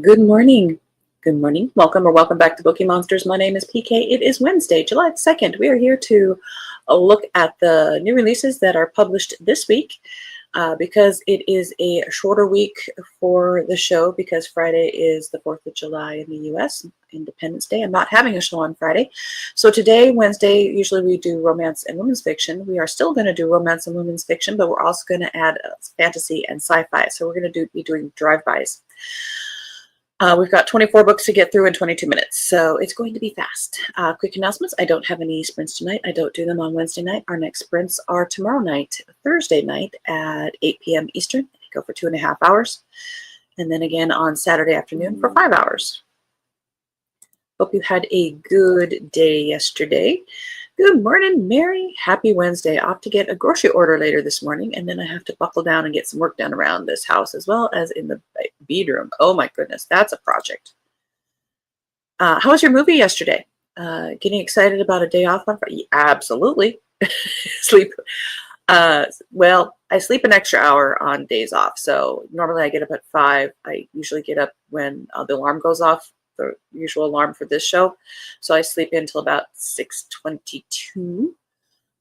Good morning. Good morning. Welcome or welcome back to Bookeemonsters. My name is PK. It is Wednesday, July 2nd. We are here to look at the new releases that are published this week because it is a shorter week for the show because Friday is the 4th of July in the U.S., Independence Day. I'm not having a show on Friday. So today, Wednesday, usually we do romance and women's fiction. We are still going to do romance and women's fiction, but we're also going to add fantasy and sci-fi. So we're going to be doing drive-bys. We've got 24 books to get through in 22 minutes, so it's going to be fast. Quick announcements. I don't have any sprints tonight. I don't do them on Wednesday night. Our next sprints are tomorrow night, Thursday night at 8 p.m. Eastern. They go for 2.5 hours. And then again on Saturday afternoon for 5 hours. Hope you had a good day yesterday. Good morning, Mary. Happy Wednesday. Off to get a grocery order later this morning, and then I have to buckle down and get some work done around this house as well as in the bedroom. Oh my goodness, that's a project. How was your movie yesterday? Getting excited about a day off on Friday? Absolutely. Sleep. Well, I sleep an extra hour on days off. So normally I get up at 5. I usually get up when the alarm goes off, the usual alarm for this show. So I sleep until about 6:22.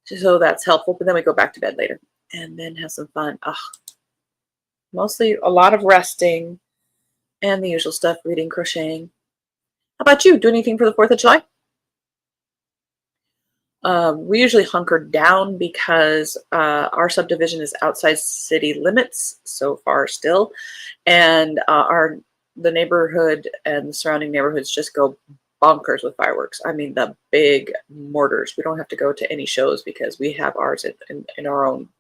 So that's helpful. But then we go back to bed later and then have some fun. Mostly a lot of resting and the usual stuff, reading, crocheting. How about you? Do anything for the 4th of July? We usually hunker down because our subdivision is outside city limits so far still. And the neighborhood and the surrounding neighborhoods just go bonkers with fireworks. I mean, the big mortars. We don't have to go to any shows because we have ours in our own,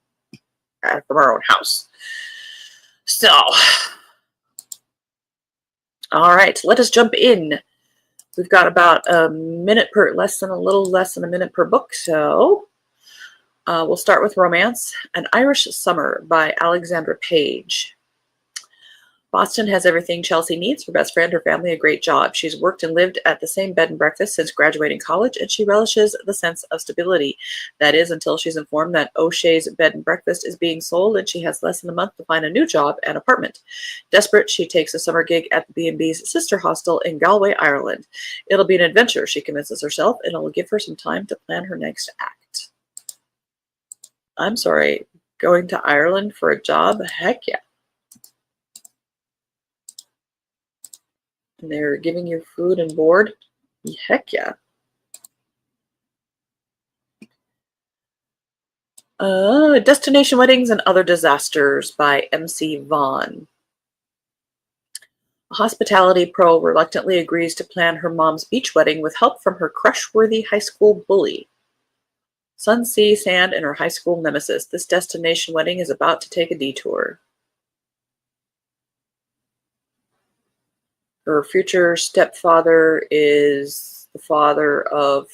from our own house. So, all right, let us jump in. We've got about a little less than a minute per book. So we'll start with romance. An Irish Summer by Alexandra Page. Boston has everything Chelsea needs. Her best friend, her family, a great job. She's worked and lived at the same bed and breakfast since graduating college, and she relishes the sense of stability. That is, until she's informed that O'Shea's bed and breakfast is being sold, and she has less than a month to find a new job and apartment. Desperate, she takes a summer gig at the B&B's sister hostel in Galway, Ireland. It'll be an adventure, she convinces herself, and it'll give her some time to plan her next act. I'm sorry, going to Ireland for a job? Heck yeah. And they're giving you food and board? Heck yeah. Destination Weddings and Other Disasters by M.C. Vaughn. A hospitality pro reluctantly agrees to plan her mom's beach wedding with help from her crush-worthy high school bully. Sun, sea, sand, and her high school nemesis. This destination wedding is about to take a detour. Her future stepfather is the father of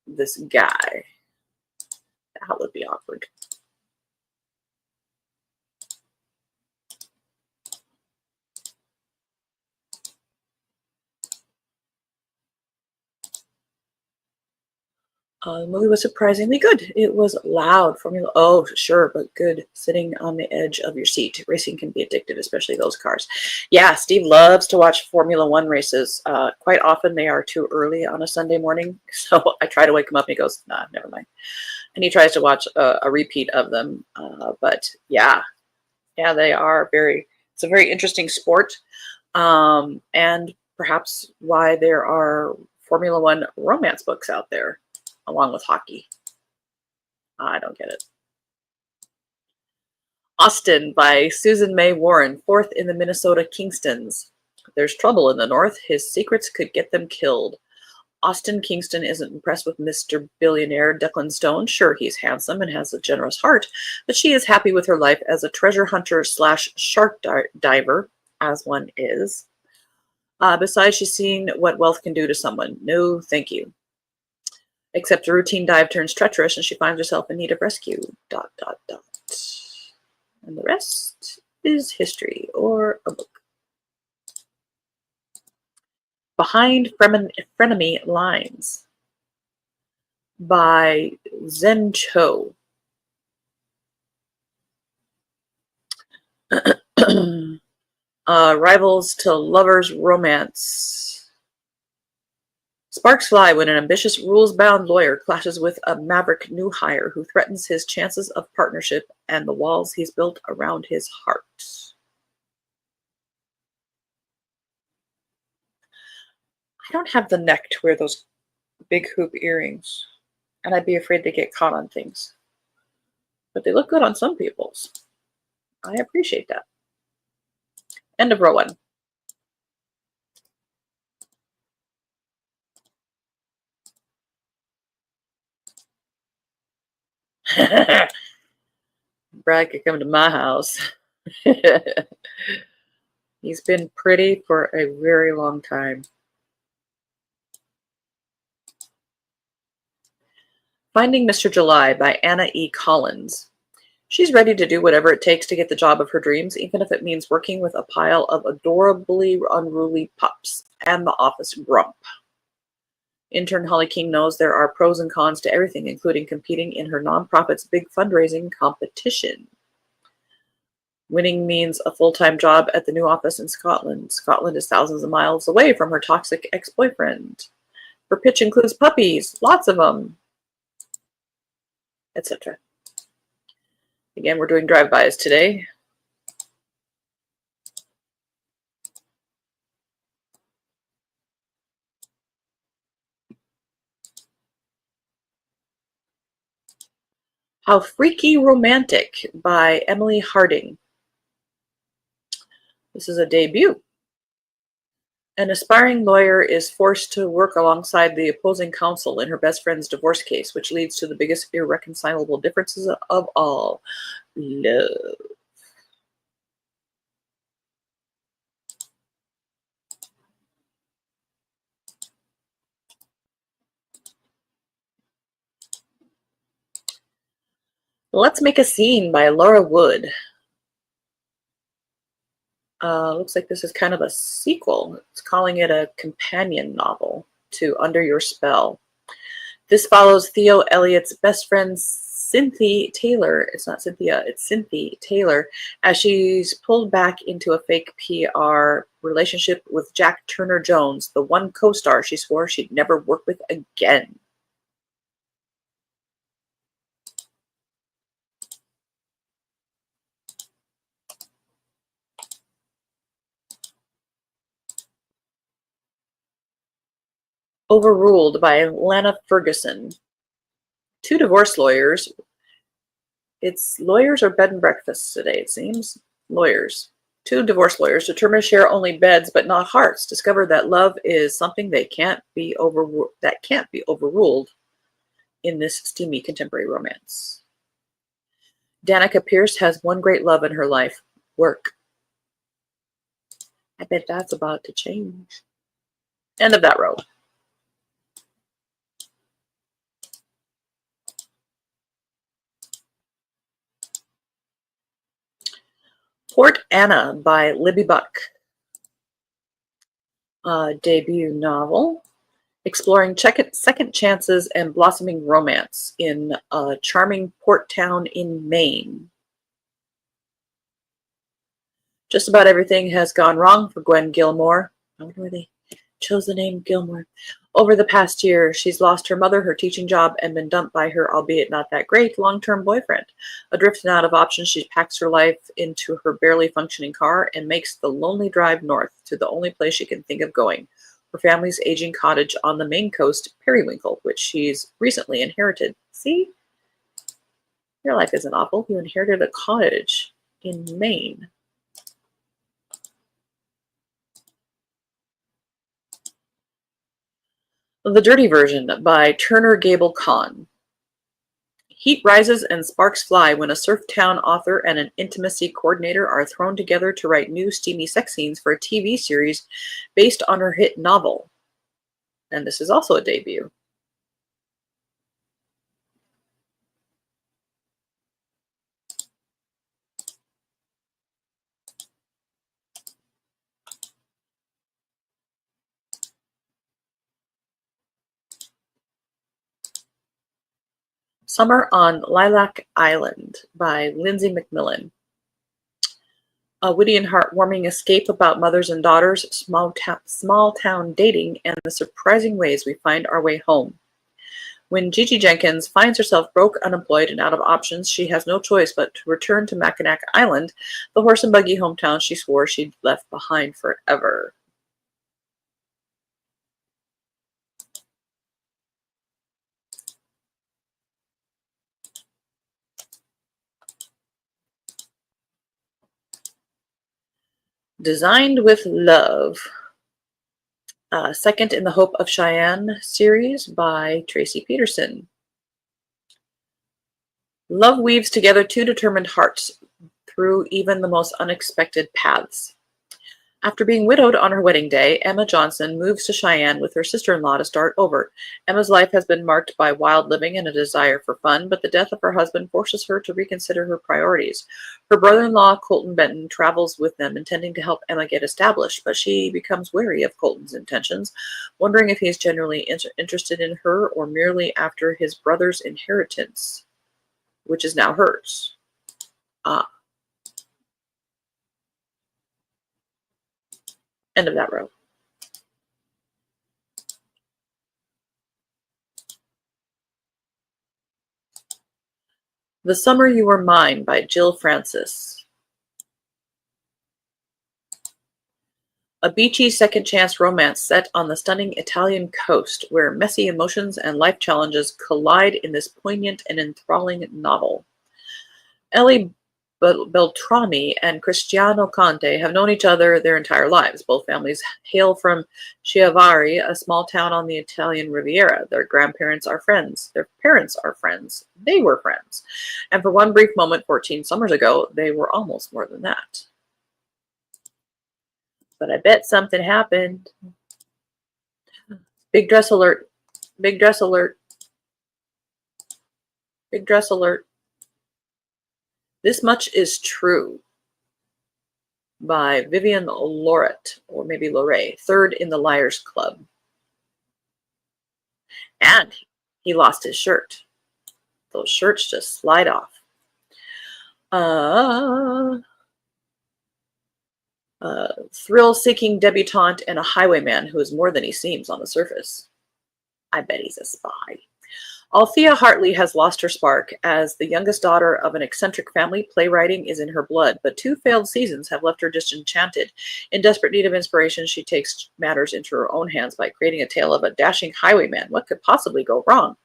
this guy. That would be awkward. The movie was surprisingly good. It was loud. Formula, oh, sure, but good. Sitting on the edge of your seat. Racing can be addictive, especially those cars. Yeah, Steve loves to watch Formula One races. Quite often they are too early on a Sunday morning. So I try to wake him up and he goes, nah, never mind. And he tries to watch a repeat of them. But yeah, they are it's a very interesting sport. And perhaps why there are Formula One romance books out there, along with hockey. I don't get it. Austin by Susan May Warren, 4th in the Minnesota Kingstons. There's trouble in the North. His secrets could get them killed. Austin Kingston isn't impressed with Mr. Billionaire Declan Stone. Sure, he's handsome and has a generous heart, but she is happy with her life as a treasure hunter / shark diver, as one is. Besides, she's seen what wealth can do to someone. No, thank you. Except a routine dive turns treacherous and she finds herself in need of rescue. ... And the rest is history or a book. Behind Frenemy Lines by Zen Cho. Rivals to lovers romance. Sparks fly when an ambitious, rules-bound lawyer clashes with a maverick new hire who threatens his chances of partnership and the walls he's built around his heart. I don't have the neck to wear those big hoop earrings, and I'd be afraid to get caught on things. But they look good on some people's. I appreciate that. End of row one. Brad could come to my house. He's been pretty for a very long time. Finding Mr. July by Anna E. Collins. She's ready to do whatever it takes to get the job of her dreams, even if it means working with a pile of adorably unruly pups and the office grump. Intern Holly King knows there are pros and cons to everything, including competing in her nonprofit's big fundraising competition. Winning means a full-time job at the new office in Scotland. Scotland is thousands of miles away from her toxic ex-boyfriend. Her pitch includes puppies, lots of them, etc. Again, we're doing drive-bys today. How Freaky Romantic by Emily Harding. This is a debut. An aspiring lawyer is forced to work alongside the opposing counsel in her best friend's divorce case, which leads to the biggest irreconcilable differences of all: love. Let's Make a Scene by Laura Wood. Looks like this is kind of a sequel. It's calling it a companion novel to Under Your Spell. This follows Theo Elliott's best friend Cynthia Taylor. It's not Cynthia, it's Cynthia Taylor, as she's pulled back into a fake PR relationship with Jack Turner Jones, the one co-star she swore she'd never work with again. Overruled by Lana Ferguson. Two divorce lawyers. It's lawyers or bed and breakfasts today, it seems. Lawyers. Two divorce lawyers determined to share only beds but not hearts discover that love is something that can't be overruled in this steamy contemporary romance. Danica Pierce has one great love in her life: work. I bet that's about to change. End of that row. Port Anna by Libby Buck. Debut novel exploring second chances and blossoming romance in a charming port town in Maine. Just about everything has gone wrong for Gwen Gilmore. I wonder why they chose the name Gilmore. Over the past year, she's lost her mother, her teaching job, and been dumped by her, albeit not that great, long-term boyfriend. Adrift and out of options, she packs her life into her barely functioning car and makes the lonely drive north to the only place she can think of going: her family's aging cottage on the Maine coast, Periwinkle, which she's recently inherited. See? Your life isn't awful. You inherited a cottage in Maine. The Dirty Version by Turner Gable Kahn. Heat rises and sparks fly when a surf town author and an intimacy coordinator are thrown together to write new steamy sex scenes for a TV series based on her hit novel. And this is also a debut. Summer on Lilac Island by Lindsay McMillan. A witty and heartwarming escape about mothers and daughters, small town dating, and the surprising ways we find our way home. When Gigi Jenkins finds herself broke, unemployed, and out of options, she has no choice but to return to Mackinac Island, the horse and buggy hometown she swore she'd left behind forever. Designed with Love. Second in the Hope of Cheyenne series by Tracy Peterson. Love weaves together two determined hearts through even the most unexpected paths. After being widowed on her wedding day, Emma Johnson moves to Cheyenne with her sister-in-law to start over. Emma's life has been marked by wild living and a desire for fun, but the death of her husband forces her to reconsider her priorities. Her brother-in-law, Colton Benton, travels with them, intending to help Emma get established, but she becomes wary of Colton's intentions, wondering if he is genuinely interested in her or merely after his brother's inheritance, which is now hers. End of that row. The Summer You Were Mine by Jill Francis. A beachy second chance romance set on the stunning Italian coast, where messy emotions and life challenges collide in this poignant and enthralling novel. Ellie Beltrami and Cristiano Conte have known each other their entire lives. Both families hail from Chiavari, a small town on the Italian Riviera. Their grandparents are friends. Their parents are friends. They were friends. And for one brief moment 14 summers ago, they were almost more than that. But I bet something happened. Big dress alert. Big dress alert. Big dress alert. This Much Is True by Vivian Loret, or maybe Loray, third in the Liars Club. And he lost his shirt. Those shirts just slide off. Thrill-seeking debutante and a highwayman who is more than he seems on the surface. I bet he's a spy. Althea Hartley has lost her spark. As the youngest daughter of an eccentric family, playwriting is in her blood, but 2 failed seasons have left her disenchanted. In desperate need of inspiration, she takes matters into her own hands by creating a tale of a dashing highwayman. What could possibly go wrong?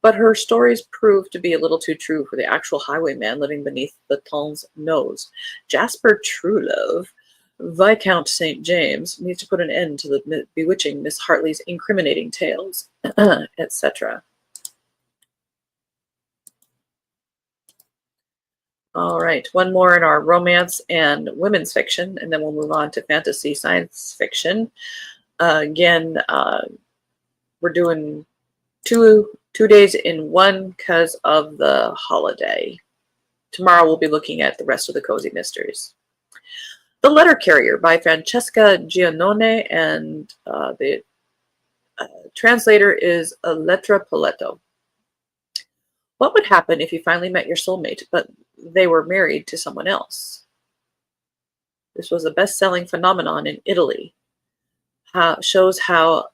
But her stories prove to be a little too true for the actual highwayman living beneath the town's nose. Jasper Truelove, Viscount St. James, needs to put an end to the bewitching Miss Hartley's incriminating tales, etc. All right, one more in our romance and women's fiction, and then we'll move on to fantasy science fiction. Again, we're doing two days in one because of the holiday. Tomorrow we'll be looking at the rest of the Cozy Mysteries. The Letter Carrier by Francesca Giannone, and the translator is Elettra Poletto. What would happen if you finally met your soulmate, but they were married to someone else? This was a best-selling phenomenon in Italy. Shows how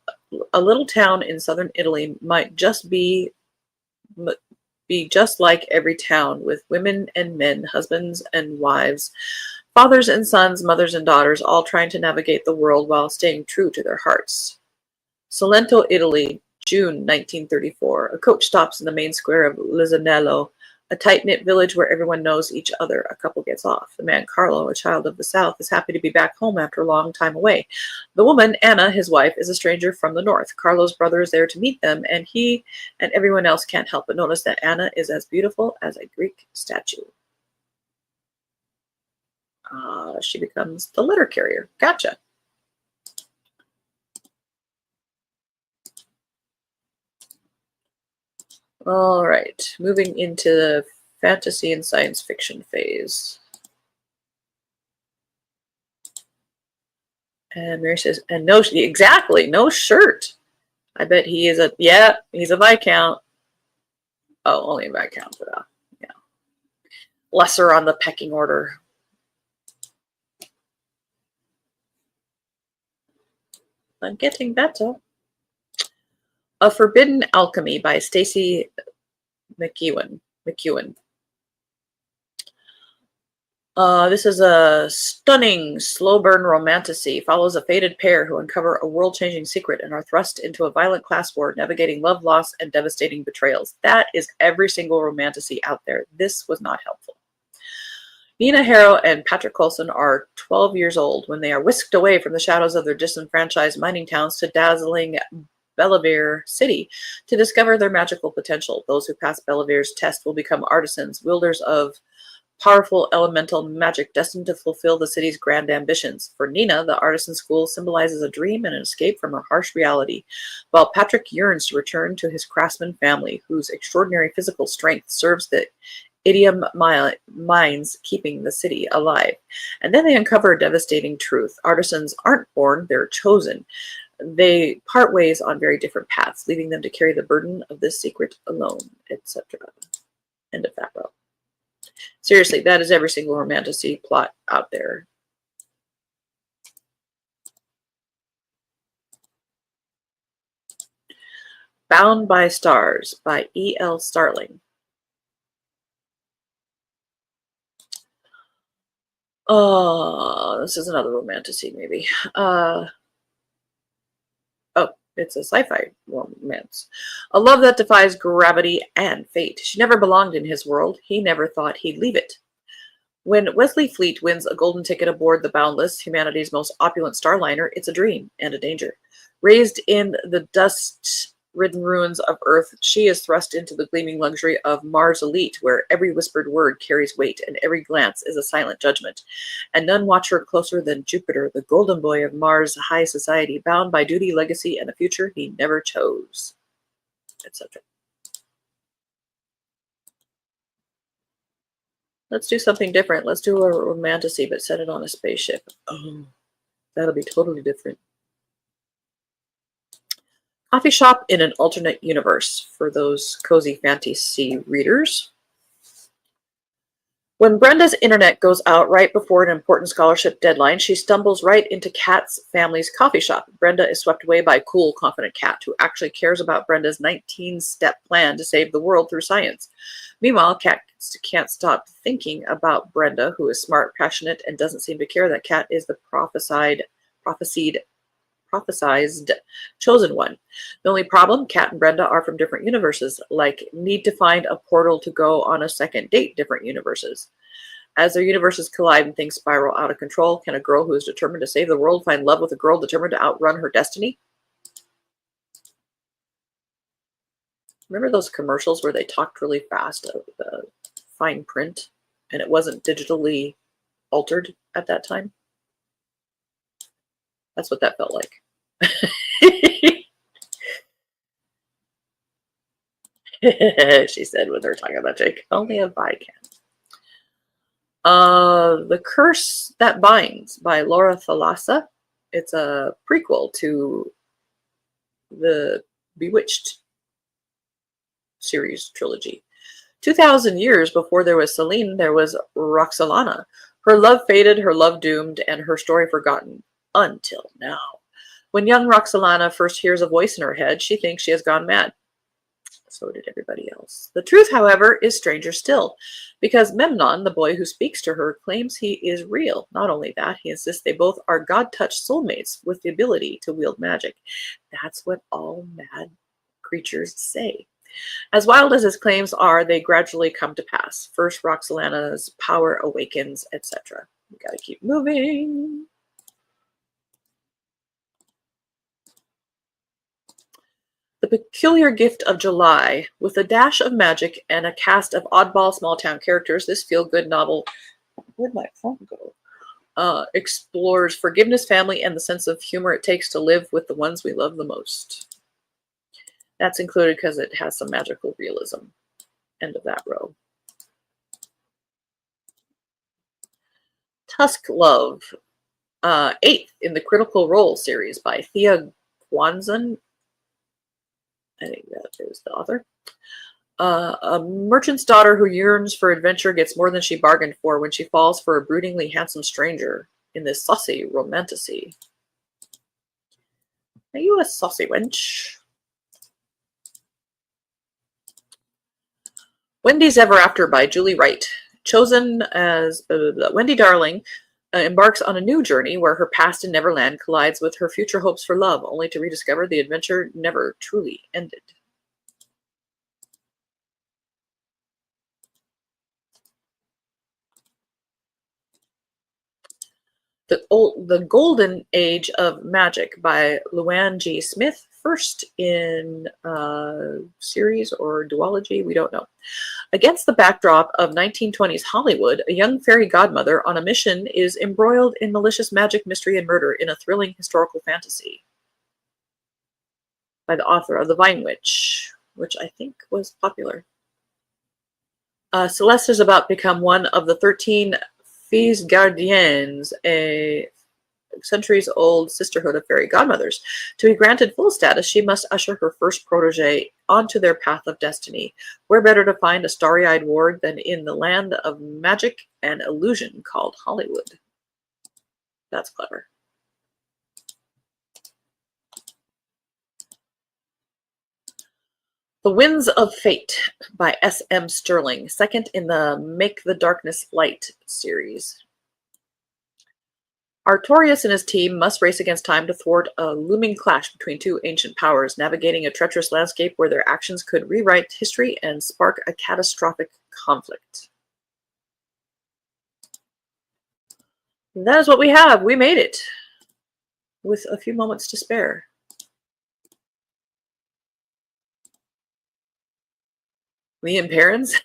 a little town in southern Italy might just be just like every town, with women and men, husbands and wives, fathers and sons, mothers and daughters, all trying to navigate the world while staying true to their hearts. Salento, Italy, June 1934. A coach stops in the main square of Lisanello, a tight-knit village where everyone knows each other. A couple gets off. The man, Carlo, a child of the South, is happy to be back home after a long time away. The woman, Anna, his wife, is a stranger from the north. Carlo's brother is there to meet them, and he and everyone else can't help but notice that Anna is as beautiful as a Greek statue. She becomes the letter carrier. Gotcha. All right, moving into the fantasy and science fiction phase. And Mary says, and no, exactly, no shirt. I bet he is he's a Viscount. Oh, only a Viscount, but yeah. Lesser on the pecking order. I'm getting better. A Forbidden Alchemy by Stacy McEwen. This is a stunning, slow-burn romantasy. Follows a fated pair who uncover a world-changing secret and are thrust into a violent class war, navigating love, loss, and devastating betrayals. That is every single romantasy out there. This was not helpful. Nina Harrow and Patrick Coulson are 12 years old when they are whisked away from the shadows of their disenfranchised mining towns to dazzling Bellavere City to discover their magical potential. Those who pass Bellavere's test will become artisans, wielders of powerful elemental magic destined to fulfill the city's grand ambitions. For Nina, the artisan school symbolizes a dream and an escape from her harsh reality, while Patrick yearns to return to his craftsman family, whose extraordinary physical strength serves the idiom mines keeping the city alive. And then they uncover a devastating truth. Artisans aren't born, they're chosen. They part ways on very different paths, leaving them to carry the burden of this secret alone, etc. End of that row. Seriously, that is every single romantasy plot out there. Bound by Stars by E.L. Starling. Oh, this is another romantasy, maybe. It's a sci-fi romance. A love that defies gravity and fate. She never belonged in his world. He never thought he'd leave it. When Wesley Fleet wins a golden ticket aboard the Boundless, humanity's most opulent starliner, it's a dream and a danger. Raised in the dust-ridden ruins of Earth, she is thrust into the gleaming luxury of Mars Elite, where every whispered word carries weight and every glance is a silent judgment. And none watch her closer than Jupiter, the golden boy of Mars high society, bound by duty, legacy, and a future he never chose, etc. Let's do something different. Let's do a romantasy, but set it on a spaceship. Oh, that'll be totally different. Coffee Shop in an Alternate Universe for those cozy fantasy readers. When Brenda's internet goes out right before an important scholarship deadline, she stumbles right into Kat's family's coffee shop. Brenda is swept away by a cool, confident Kat who actually cares about Brenda's 19-step plan to save the world through science. Meanwhile, Kat can't stop thinking about Brenda, who is smart, passionate, and doesn't seem to care that Kat is the prophesied chosen one. The only problem, Kat and Brenda are from different universes, like need to find a portal to go on a second date different universes. As their universes collide and things spiral out of control, can a girl who is determined to save the world find love with a girl determined to outrun her destiny? Remember those commercials where they talked really fast, the fine print, and it wasn't digitally altered at that time? That's what that felt like. She said with her talking about Jake. Only a vi can. The Curse That Binds by Laura Thalassa. It's a prequel to the Bewitched series trilogy. 2,000 years before there was Celine, there was Roxolana. Her love faded, her love doomed, and her story forgotten. Until now. When young Roxolana first hears a voice in her head, she thinks she has gone mad. So did everybody else. The truth, however, is stranger still, because Memnon, the boy who speaks to her, claims he is real. Not only that, he insists they both are God-touched soulmates with the ability to wield magic. That's what all mad creatures say. As wild as his claims are, they gradually come to pass. First, Roxolana's power awakens, etc. We gotta keep moving. The Peculiar Gift of July. With a dash of magic and a cast of oddball small-town characters, this feel-good novel, where'd my phone go? Explores forgiveness, family, and the sense of humor it takes to live with the ones we love the most. That's included because it has some magical realism. End of that row. Tusk Love. 8th in the Critical Role series by Thea Kwanzan. I think that is the author. A merchant's daughter who yearns for adventure gets more than she bargained for when she falls for a broodingly handsome stranger in this saucy romantasy. Are you a saucy wench? Wendy's Ever After by Julie Wright. Chosen as Wendy Darling embarks on a new journey where her past in Neverland collides with her future hopes for love, only to rediscover the adventure never truly ended. The Golden Age of Magic by Luann G. Smith, first in series or duology, we don't know. Against the backdrop of 1920s Hollywood, a young fairy godmother on a mission is embroiled in malicious magic, mystery, and murder in a thrilling historical fantasy by the author of The Vine Witch, which I think was popular. Celeste is about to become one of the 13 Filles Gardiennes, a centuries-old sisterhood of fairy godmothers. To be granted full status, she must usher her first protege onto their path of destiny. Where better to find a starry-eyed ward than in the land of magic and illusion called Hollywood? That's clever. The Winds of Fate by S.M. Sterling, second in the Make the Darkness Light series. Artorias and his team must race against time to thwart a looming clash between two ancient powers, navigating a treacherous landscape where their actions could rewrite history and spark a catastrophic conflict. And that is what we have. We made it with a few moments to spare. Me and parents.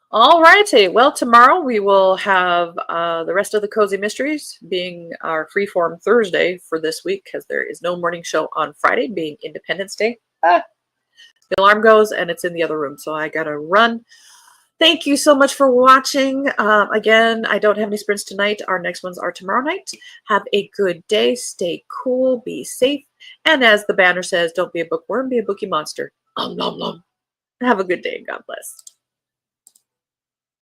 All righty. Well, tomorrow we will have the rest of the Cozy Mysteries, being our freeform Thursday for this week, because there is no morning show on Friday, being Independence Day. The alarm goes and it's in the other room, so I gotta run. Thank you so much for watching. Again, I don't have any sprints tonight. Our next ones are tomorrow night. Have a good day. Stay cool. Be safe. And as the banner says, don't be a bookworm, be a bookie monster. Nom nom nom. Have a good day and God bless.